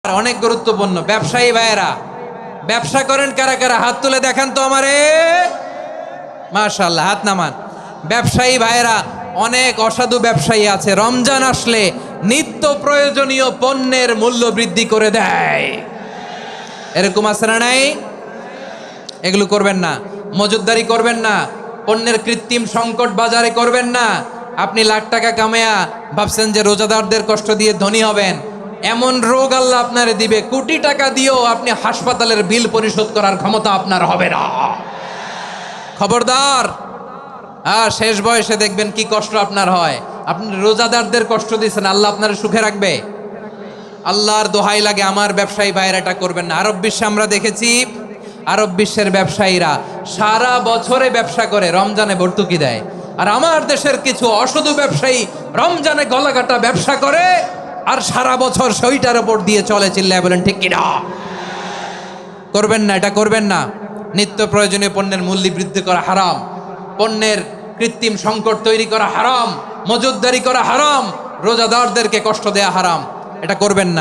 অনেক গুরুত্বপূর্ণ। ব্যবসায়ী ভাইয়েরা, ব্যবসা করেন কারা কারা হাত তুলে দেখান তো আমারে। মাশাআল্লাহ, হাত নামান। ব্যবসায়ী ভাইয়েরা, অনেক অসাধু ব্যবসায়ী আছে রমজান আসলে নিত্য প্রয়োজনীয় পণ্যের মূল্য বৃদ্ধি করে দেয়। এরকম আছে না নাই? এগুলো করবেন না। মজুদদারি করবেন না। পণ্যের কৃত্রিম সংকট বাজারে করবেন না। আপনি লাখ টাকা কামায়া ভাবছেন যে রোজাদারদের কষ্ট দিয়ে ধনী হবেন, এমন রোগ আল্লাহ আপনারে দিবে, কোটি টাকা দিয়েও আপনি হাসপাতালের বিল পরিশোধ করার ক্ষমতা আপনার হবে না। খবরদার। শেষ বয়সে দেখবেন কি কষ্ট আপনার হয়। আপনি রোজাদারদের কষ্ট দিচ্ছেন, আল্লাহ আপনার সুখে রাখবে? আল্লাহর দোহাই লাগে, আমার ব্যবসায়ী ভাইয়েরা এটা করবেন না। আরব বিশ্বে আমরা দেখেছি, আরব বিশ্বের ব্যবসায়ীরা সারা বছরে ব্যবসা করে, রমজানে ভর্তুকি দেয়। আর আমার দেশের কিছু অসাধু ব্যবসায়ী রমজানে গলাকাটা ব্যবসা করে আর সারা বছর সইটার উপর দিয়ে চলে। চিল্লায় বলেন ঠিক কিনা? করবেন না, এটা করবেন না। নিত্য প্রয়োজনীয় পণ্যের মূল্য বৃদ্ধি করা হারাম, পণ্যের কৃত্রিম সংকট তৈরি করা হারাম, মজুদদারি করা হারাম, রোজাদারদেরকে কষ্ট দেয়া হারাম। এটা করবেন না।